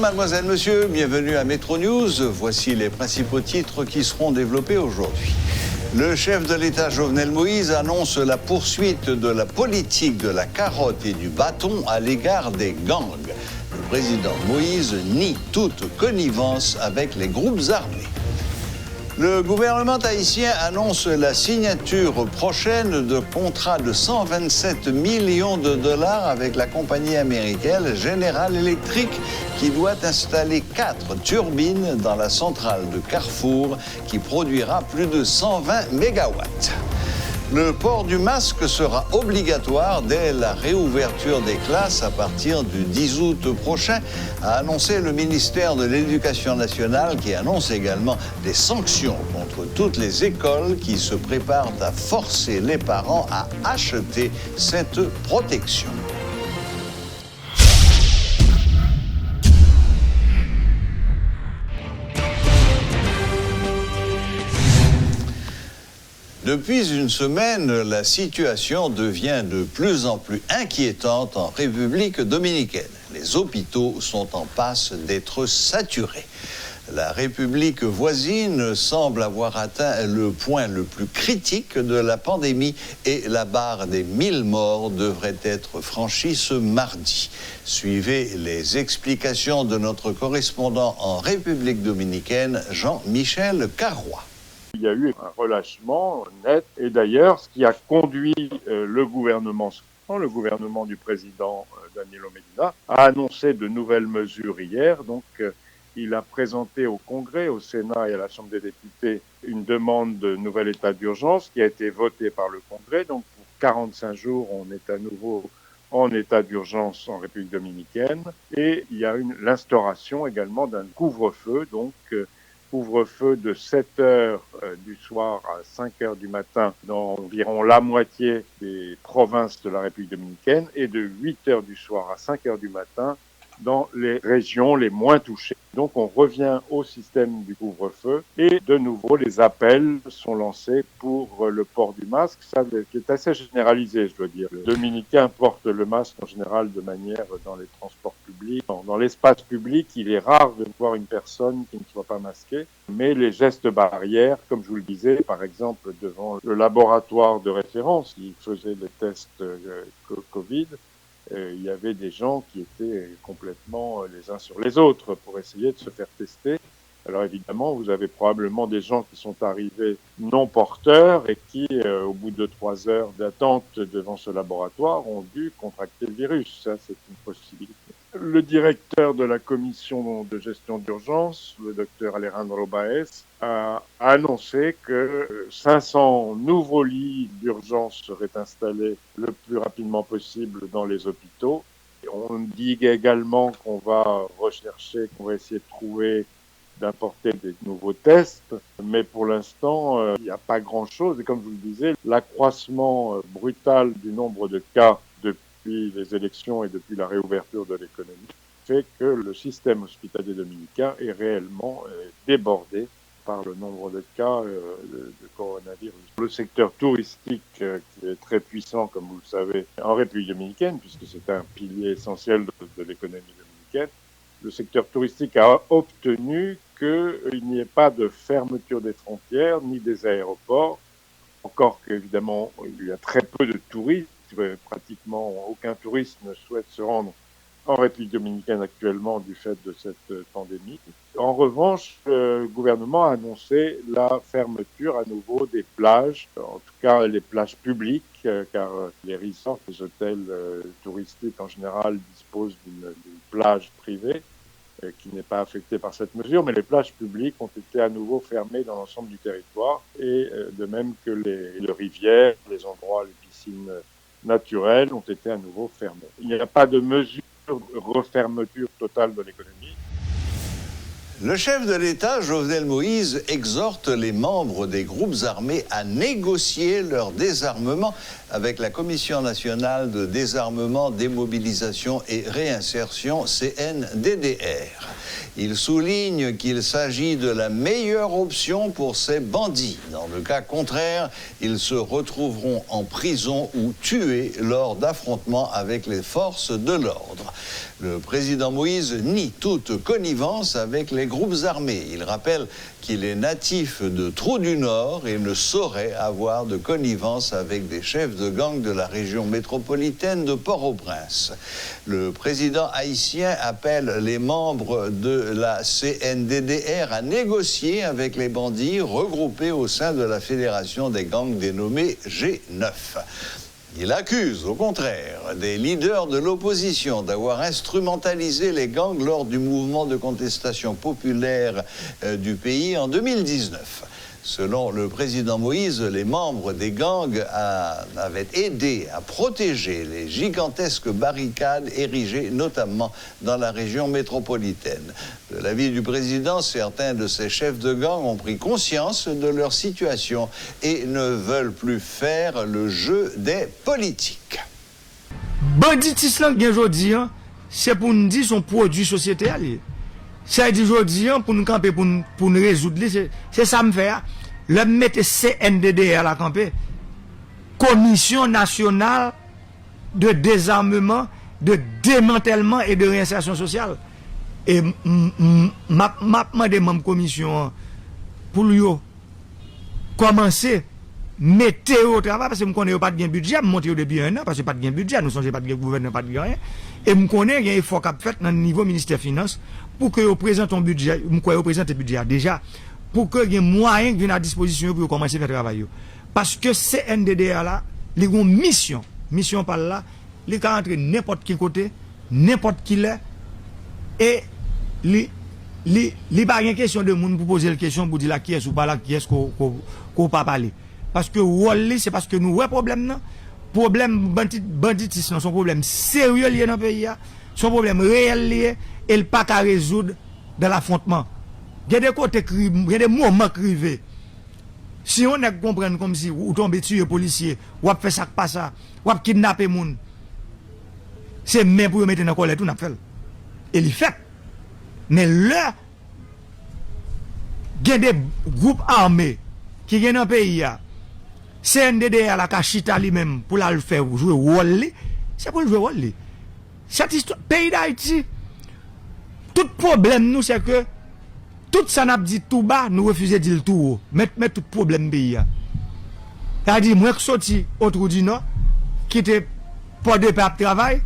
Mademoiselle, monsieur, bienvenue à Métro News. Voici les principaux titres qui seront développés aujourd'hui. Le chef de l'État Jovenel Moïse annonce la poursuite de la politique de la carotte et du bâton à l'égard des gangs. Le président Moïse nie toute connivence avec les groupes armés. Le gouvernement haïtien annonce la signature prochaine de contrats de 127 millions de dollars avec la compagnie américaine General Electric qui doit installer 4 turbines dans la centrale de Carrefour qui produira plus de 120 mégawatts. Le port du masque sera obligatoire dès la réouverture des classes à partir du 10 août prochain, a annoncé le ministère de l'Éducation nationale qui annonce également des sanctions contre toutes les écoles qui se préparent à forcer les parents à acheter cette protection. Depuis une semaine, la situation devient de plus en plus inquiétante en République dominicaine. Les hôpitaux sont en passe d'être saturés. La République voisine semble avoir atteint le point le plus critique de la pandémie et la barre des 1000 morts devrait être franchie ce mardi. Suivez les explications de notre correspondant en République dominicaine, Jean-Michel Carrois. Il y a eu un relâchement net et d'ailleurs ce qui a conduit le gouvernement du président Danilo Medina a annoncé de nouvelles mesures hier. Donc il a présenté au Congrès, au Sénat et à la Chambre des députés une demande de nouvel état d'urgence qui a été votée par le Congrès. Donc pour 45 jours, on est à nouveau en état d'urgence en République dominicaine et il y a l'instauration également d'un couvre-feu, donc couvre-feu de 7 heures du soir à 5 heures du matin dans environ la moitié des provinces de la République dominicaine et de 8 heures du soir à 5 heures du matin dans les régions les moins touchées. Donc on revient au système du couvre-feu et de nouveau les appels sont lancés pour le port du masque, ça qui est assez généralisé je dois dire. Les Dominicains portent le masque en général de manière dans les transports publics. Dans l'espace public, il est rare de voir une personne qui ne soit pas masquée, mais les gestes barrières, comme je vous le disais, par exemple devant le laboratoire de référence qui faisait les tests Covid, il y avait des gens qui étaient complètement les uns sur les autres pour essayer de se faire tester. Alors évidemment, vous avez probablement des gens qui sont arrivés non porteurs et qui, au bout de 3 heures d'attente devant ce laboratoire, ont dû contracter le virus. Ça, c'est une possibilité. Le directeur de la commission de gestion d'urgence, le docteur Alejandro Baez, a annoncé que 500 nouveaux lits d'urgence seraient installés le plus rapidement possible dans les hôpitaux. On dit également qu'on va rechercher, qu'on va essayer de trouver, d'importer des nouveaux tests, mais pour l'instant, il n'y a pas grand-chose. Et comme je vous le disais, l'accroissement brutal du nombre de cas depuis les élections et depuis la réouverture de l'économie fait que le système hospitalier dominicain est réellement débordé par le nombre de cas de coronavirus. Le secteur touristique, qui est très puissant, comme vous le savez, en République dominicaine, puisque c'est un pilier essentiel de l'économie dominicaine, le secteur touristique a obtenu qu'il n'y ait pas de fermeture des frontières ni des aéroports, encore qu'évidemment, il y a très peu de touristes. Pratiquement aucun touriste ne souhaite se rendre en République dominicaine actuellement du fait de cette pandémie. En revanche, le gouvernement a annoncé la fermeture à nouveau des plages, en tout cas les plages publiques, car les resorts, les hôtels touristiques en général disposent d'une plage privée qui n'est pas affectée par cette mesure, mais les plages publiques ont été à nouveau fermées dans l'ensemble du territoire, et de même que les rivières, les endroits, les piscines naturelles ont été à nouveau fermées. Il n'y a pas de mesure de refermeture totale de l'économie. Le chef de l'État, Jovenel Moïse, exhorte les membres des groupes armés à négocier leur désarmement avec la Commission nationale de désarmement, démobilisation et réinsertion, CNDDR. Il souligne qu'il s'agit de la meilleure option pour ces bandits. Dans le cas contraire, ils se retrouveront en prison ou tués lors d'affrontements avec les forces de l'ordre. Le président Moïse nie toute connivence avec les groupes armés. Il rappelle qu'il est natif de Trou du Nord et ne saurait avoir de connivence avec des chefs de gang de la région métropolitaine de Port-au-Prince. Le président haïtien appelle les membres de la CNDDR à négocier avec les bandits regroupés au sein de la fédération des gangs dénommée G9. Il accuse, au contraire, des leaders de l'opposition d'avoir instrumentalisé les gangs lors du mouvement de contestation populaire du pays en 2019. Selon le président Moïse, les membres des gangs avaient aidé à protéger les gigantesques barricades érigées notamment dans la région métropolitaine. De l'avis du président, certains de ces chefs de gang ont pris conscience de leur situation et ne veulent plus faire le jeu des politiques. Banditisme aujourd'hui, c'est pour nous dire son produit sociétal. Ça dit aujourd'hui pour nous camper pour nous résoudre, c'est ça me fait. Le mettre CNDDR à la camper. Commission nationale de désarmement, de démantèlement et de réinsertion sociale. Et m'a demandé même commission pour lui commencer mettre au travail parce que je connais pas de budget, je monte depuis un an parce que pas de budget, nous sommes pas de gouvernement, pas de rien. Et je connais qu'il y a un effort qu'a fait dans le niveau ministère des Finances pour que vous présentez un budget, vous présentez un budget déjà, pour que y ait moyen qui viennent à disposition pour commencer à faire travail. Parce que CNDDR là, ils ont une mission par là, ils peuvent entrer n'importe quel côté, n'importe qui là, et il n'y a pas de question de monde pour poser la question pour dire là qui est ou pas là, qui est-ce qu'on pas parler. Parce que c'est parce que nous avons un problème, problème banditisme, son problème sérieux lié dans le pays, son problème réel lié, et le pas qu'à résoudre dans l'affrontement. Il y a des côtés il y a des moments crivés. Si on est comprendre comme si ou tomber tuer policier, ou fait ça pas ça, ou kidnapper moun, c'est même pour mettre dans colère tout n'a fait. Et il fait. Mais là, il y a des groupes armés qui viennent dans le pays. CNDDR la cachita lui-même pour la faire jouer Wally, c'est pour le jouer Wally. Cette histoire, pays d'Haïti, tout problème nous c'est que tout ça n'a dit tout bas, nous refusons de dire tout haut. Mettre tout problème pays. C'est-à-dire, moi qui sorti au Trou du Nord, qui était pas de travail,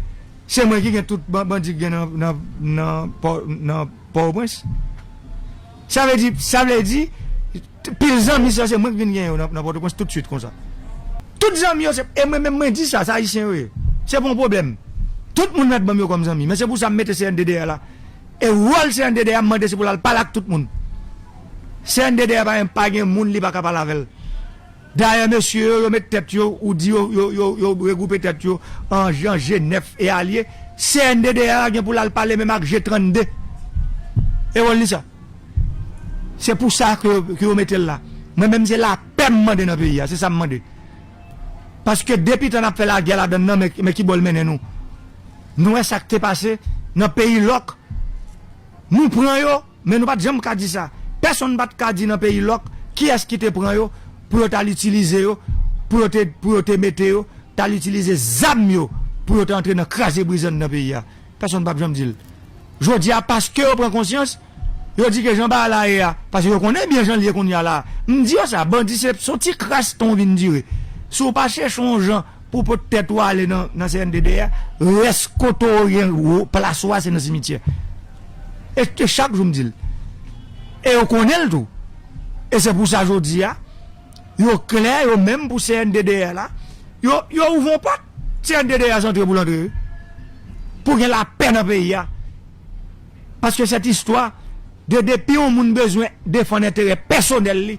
c'est moi qui ai tout bandit dans Port-au-Prince. Ça veut dire, pile amis, ça c'est moi qui viens dans Port-au-Prince tout de suite comme ça. Toutes les amis, et moi-même dit ça, ça haïtien, c'est bon problème. Tout le monde met bon comme ça, mais c'est pour ça que je mets CNDDR là. Et rôle CNDDR m'a c'est pour la parler avec tout le monde. CNDDR pas de monde qui pas parler avec. D'ailleurs monsieur yo met tête yo ou dit yo regrouper tête yo en G9 et alliés. CNDDR pour la parler même avec G32. Et on lit ça. C'est pour ça que vous mettez là. Moi-même, c'est la peine dans le pays. C'est ça que je demande. Parce que depuis qu'on a fait la guerre là-dedans, mais qui veut mener nous? Nous, est-ce que c'est passé dans le pays loc? Nous prenons, mais nous ne pouvons pas dire ça. Personne ne peut dire dans le pays loc qui est-ce qui te prend pour l'utiliser, pour te mettre, pour l'utiliser ZAM pour entrer dans le craser brisant dans le pays. Personne ne peut dire. Je dis parce que vous prenez conscience. Je dis que Jean ba là parce que je connais bien Jean lié qu'on y a là. Me dit ça bandit c'est son petit crasse ton vinn dire. Si vous pas chercher un Jean pour peut-être aller dans CNDDR, reste koto rien place c'est dans cimetière. Et que chaque jour me dit. Et on connaît le tout. Et c'est pour ça je dis yo clair yo même pour CNDDR là. Yo ouvrent pas CNDDR centre pour l'entrée. Pour qu'il la peine dans pays parce que cette histoire depuis on a besoin de défendre l'intérêt personnel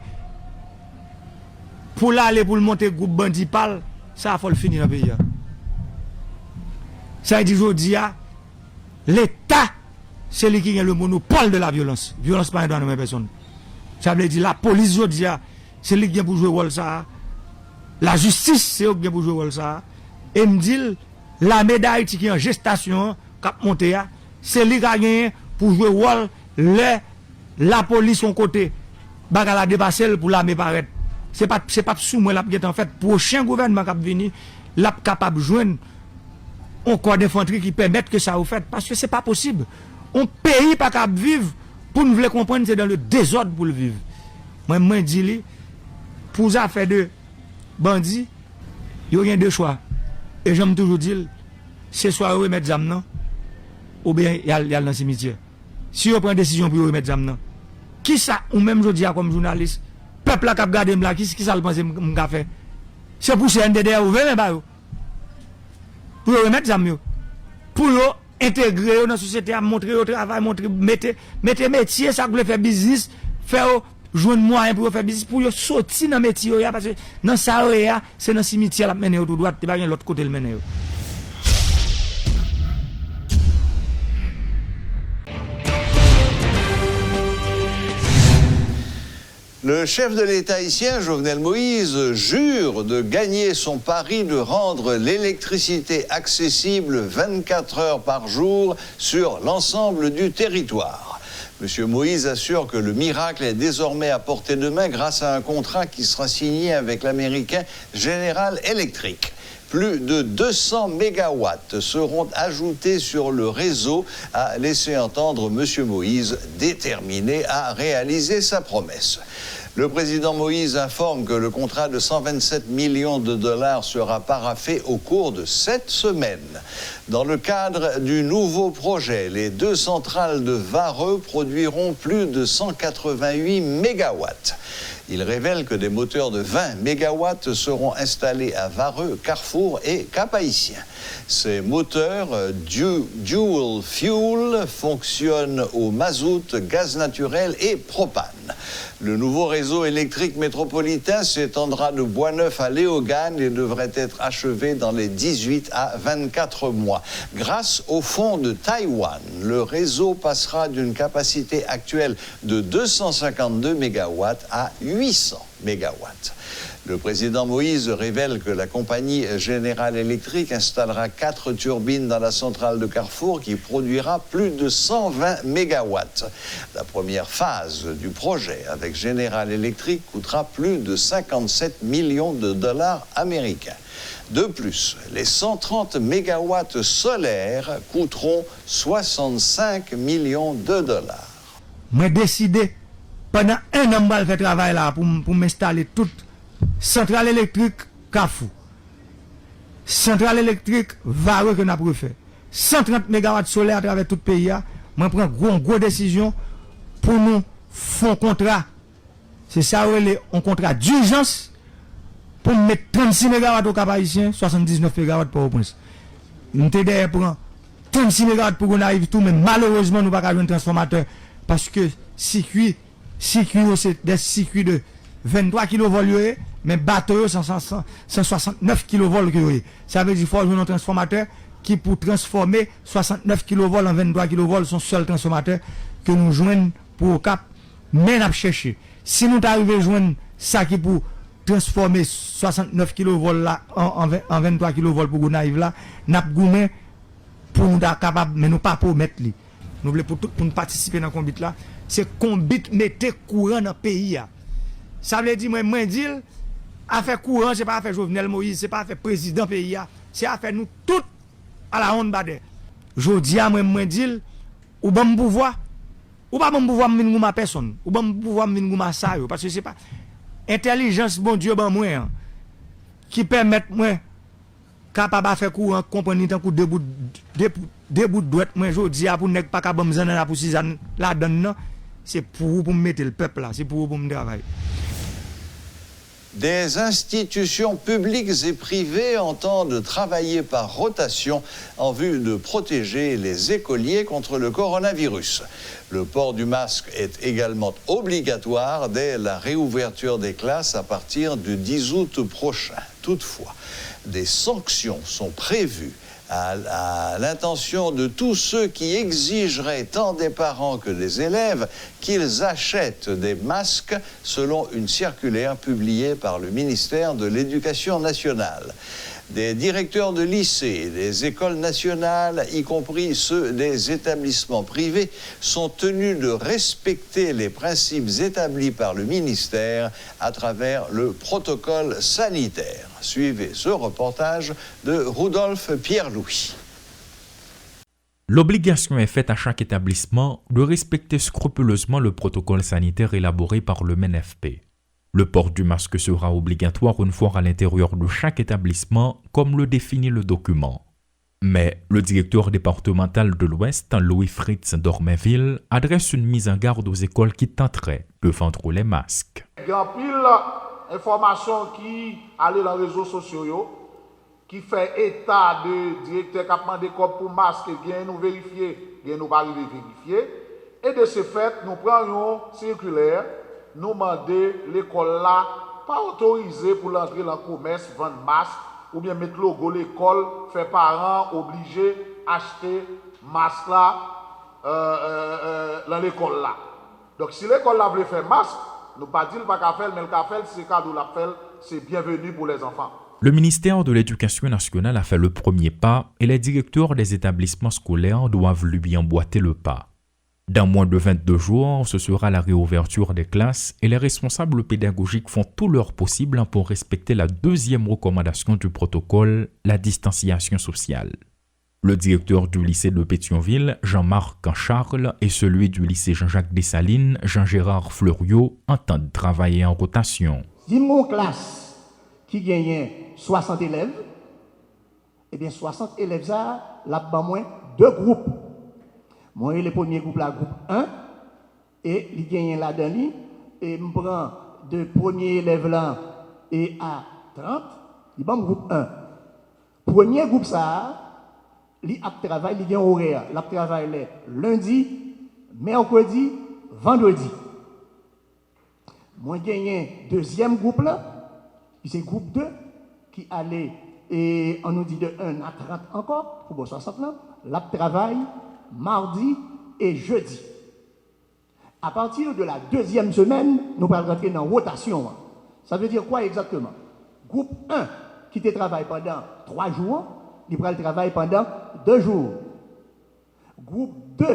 pour l'aller pour le monter groupe bandit parle ça faut le finir dans le pays. Ça dit aujourd'hui l'État c'est lui qui a le monopole de la violence. Violence pas dans la même personne. Ça veut dire la police, je dis, c'est lui qui a pour jouer rôle ça. La justice, c'est lui qui a pour jouer rôle ça. Et me dit, la médaille qui est en gestation, cap monté, c'est lui qui a gagné pour jouer rôle, la police son côté. Baga la dépasser pour la paraître. C'est pas sous moi la en fait prochain gouvernement qui venir l'a capable de joindre un corps d'infanterie qui permette que ça vous fait parce que c'est pas possible. Un pays pas capable vivre pour nous voulons comprendre c'est dans le désordre pour le vivre. Moi dis pour ça faire de bandits, il y a deux choix. Et j'aime toujours dire c'est soit remettre zam nan ou bien il y a dans le cimetière. Si on prend décision pour remettre zam nan, qui ça ou même je dis comme journaliste peuple la cap garder là qui ça le pense m'ka fait c'est pour CNDD ouvert mais ba yo pour remettre ça mieux pour intégrer dans la société à montrer au travail montrer mettez métier ça pour faire business faire joindre moyen pour faire business pour sortir dans métier parce que dans ça c'est dans cimetière la mener tout droit pas l'autre côté le mener. Le chef de l'État haïtien, Jovenel Moïse, jure de gagner son pari de rendre l'électricité accessible 24 heures par jour sur l'ensemble du territoire. M. Moïse assure que le miracle est désormais à portée de main grâce à un contrat qui sera signé avec l'américain General Electric. Plus de 200 mégawatts seront ajoutés sur le réseau, a laissé entendre M. Moïse, déterminé à réaliser sa promesse. Le président Moïse informe que le contrat de 127 millions de dollars sera paraphé au cours de 7 semaines. Dans le cadre du nouveau projet, les 2 centrales de Vareux produiront plus de 188 mégawatts. Il révèle que des moteurs de 20 mégawatts seront installés à Vareux, Carrefour et Cap-Haïtien. Ces moteurs dual fuel fonctionnent au mazout, gaz naturel et propane. Le nouveau réseau électrique métropolitain s'étendra de Boisneuf à Léogane et devrait être achevé dans les 18 à 24 mois. Grâce au fonds de Taïwan, le réseau passera d'une capacité actuelle de 252 mégawatts à 800 mégawatts. Le président Moïse révèle que la compagnie General Electric installera 4 turbines dans la centrale de Carrefour qui produira plus de 120 mégawatts. La première phase du projet avec General Electric coûtera plus de 57 millions de dollars américains. De plus, les 130 mégawatts solaires coûteront 65 millions de dollars. Moi décidé pendant un an de faire travail là pour m'installer toute centrale électrique Carrefour, centrale électrique Vareux que nous avons fait, 130 MW solaire à travers tout le pays. Je prends une grosse décision pour nous faire un contrat. C'est ça, un contrat d'urgence pour mettre 36 MW au Cap-Haïtien, 79 MW pour au Prince. Nous avons derrière pour 36 MW pour qu'on arrive tout, mais malheureusement, nous n'avons pas un transformateur parce que circuit, c'est des circuits de 23 kV, mais bateau 169 kV. Ça veut dire qu'il faut jouer un transformateur qui pour transformer 69 kV en 23 kV, son seul transformateur que nous jouons pour cap, mais nous chercher. Si nous arrivons à joindre ça qui pour transformer 69 kV là en 23 kV pour nous arriver là, nous avons pour nous être capable, mais nous pas pour mettre lui. Nous voulons pour nous participer dans le combat là, c'est combat mettre courant dans le pays. Ça veut dire, moi, dire, affaire courant, c'est pas affaire Jovenel Moïse, c'est pas affaire président pays, c'est affaire nous tous à la honte badé. Je dis moi, dire, ou bon pouvoir, ou pas bon pouvoir m'in ma personne, ou bon pouvoir m'in ma ça, parce que c'est pas intelligence, bon Dieu, ben moi, qui permet moi, capable de faire courant, comprendre tant coup deux bouts de droite, moi, je dis, pour ne pas capable de me pour 6 ans, là, dedans, c'est pour mettre le peuple là, c'est pour me travailler. Des institutions publiques et privées entendent travailler par rotation en vue de protéger les écoliers contre le coronavirus. Le port du masque est également obligatoire dès la réouverture des classes à partir du 10 août prochain. Toutefois, des sanctions sont prévues à l'intention de tous ceux qui exigeraient tant des parents que des élèves qu'ils achètent des masques selon une circulaire publiée par le ministère de l'Éducation nationale. Des directeurs de lycées, des écoles nationales, y compris ceux des établissements privés, sont tenus de respecter les principes établis par le ministère à travers le protocole sanitaire. Suivez ce reportage de Rudolf Pierre-Louis. L'obligation est faite à chaque établissement de respecter scrupuleusement le protocole sanitaire élaboré par le MENFP. Le port du masque sera obligatoire une fois à l'intérieur de chaque établissement, comme le définit le document. Mais le directeur départemental de l'Ouest, Louis-Fritz Dorméville, adresse une mise en garde aux écoles qui tenteraient de vendre les masques. Il y a pile d'informations qui allent dans les réseaux sociaux, qui fait état de directeur qui a demandé pour masque, bien nous vérifier, bien nous pas arriver vérifier. Et de ce fait, nous prenons circulaire. Nous demander l'école là pas autorisé pour l'entrée dans le commerce, vendre masque ou bien mettre logo l'école, faire parents obligés acheter masque là dans l'école là. Donc si l'école là veut faire masque, nous pas dire pas qu'à faire, mais le qu'à faire c'est cadeau la faire, c'est bienvenu pour les enfants. Le ministère de l'Éducation nationale a fait le premier pas et les directeurs des établissements scolaires doivent lui emboîter le pas. Dans moins de 22 jours, ce sera la réouverture des classes et les responsables pédagogiques font tout leur possible pour respecter la deuxième recommandation du protocole, la distanciation sociale. Le directeur du lycée de Pétionville, Jean-Marc Charles, et celui du lycée Jean-Jacques Dessalines, Jean-Gérard Fleuriot, entendent travailler en rotation. Si mon classe qui gagne 60 élèves, eh bien 60 élèves, ça, là-bas, moins deux groupes. Moi, le premier groupe, là, groupe 1, et il gagne là-dedans, et je prends de premier élève là, et à 30, il va groupe 1. Premier groupe, ça, il a travail, il gagne horaire. Il a travail lundi, mercredi, vendredi. Moi, je gagne deuxième groupe là, c'est groupe 2, qui allait, et on nous dit de 1 à 30 encore, pour 60 là, il travail mardi et jeudi. À partir de la deuxième semaine, nous allons rentrer dans rotation. Ça veut dire quoi exactement? Groupe 1 qui te travaille pendant 3 jours, il va travailler pendant 2 jours. Groupe 2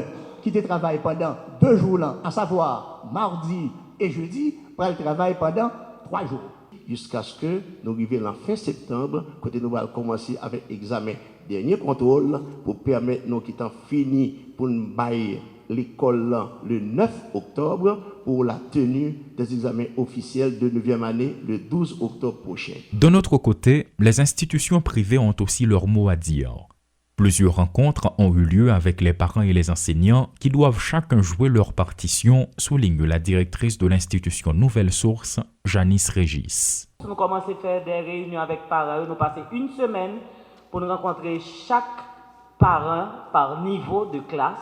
qui te travaille pendant 2 jours, là, à savoir mardi et jeudi, va travailler pendant 3 jours. Jusqu'à ce que nous arrivions en fin septembre, quand nous allons commencer avec l'examen dernier contrôle pour permettre nous qui t'en fini pour nous bailler l'école le 9 octobre pour la tenue des examens officiels de 9e année le 12 octobre prochain. De notre côté, les institutions privées ont aussi leur mot à dire. Plusieurs rencontres ont eu lieu avec les parents et les enseignants qui doivent chacun jouer leur partition, souligne la directrice de l'institution Nouvelle Source, Janice Régis. Nous commençons à faire des réunions avec parents, nous passons une semaine pour nous rencontrer chaque parent par niveau de classe.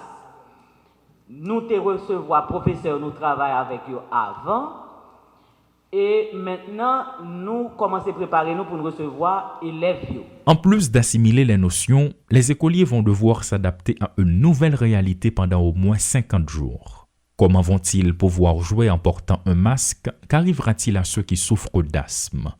Nous te recevoir professeurs, nous travaillons avec eux avant. Et maintenant, nous commençons à préparer nous pour nous recevoir élèves. En plus d'assimiler les notions, les écoliers vont devoir s'adapter à une nouvelle réalité pendant au moins 50 jours. Comment vont-ils pouvoir jouer en portant un masque? Qu'arrivera-t-il à ceux qui souffrent d'asthme?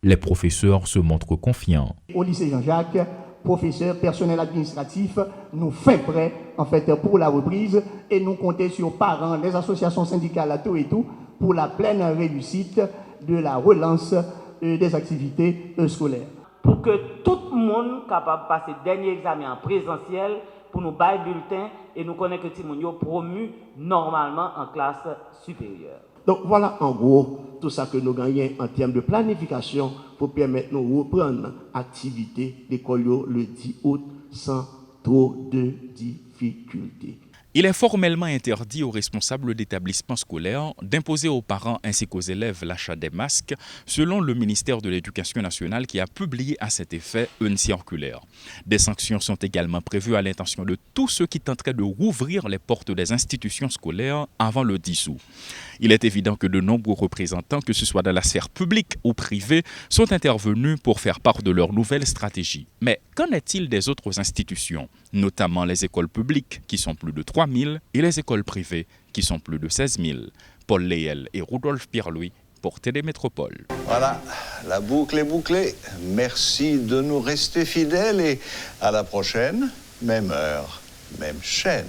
Les professeurs se montrent confiants. Au lycée Jean-Jacques, professeurs, personnel administratif, nous faisons prêt en fait pour la reprise et nous comptons sur parents, les associations syndicales, tout et tout, pour la pleine réussite de la relance des activités scolaires. Pour que tout le monde soit capable de passer le dernier examen en présentiel, pour nous bailler bulletin et nous connaître que Timounio promu normalement en classe supérieure. Donc voilà en gros tout ça que nous gagnons en termes de planification pour permettre nous reprendre l'activité d'école le 10 août sans trop de difficultés. Il est formellement interdit aux responsables d'établissements scolaires d'imposer aux parents ainsi qu'aux élèves l'achat des masques, selon le ministère de l'Éducation nationale qui a publié à cet effet une circulaire. Des sanctions sont également prévues à l'intention de tous ceux qui tenteraient de rouvrir les portes des institutions scolaires avant le 10 août. Il est évident que de nombreux représentants, que ce soit dans la sphère publique ou privée, sont intervenus pour faire part de leur nouvelle stratégie. Mais qu'en est-il des autres institutions, notamment les écoles publiques, qui sont plus de 3 000, et les écoles privées, qui sont plus de 16 000? Paul Léel et Rudolf Pierre-Louis pour Télémétropole. Voilà, la boucle est bouclée. Merci de nous rester fidèles et à la prochaine, même heure, même chaîne.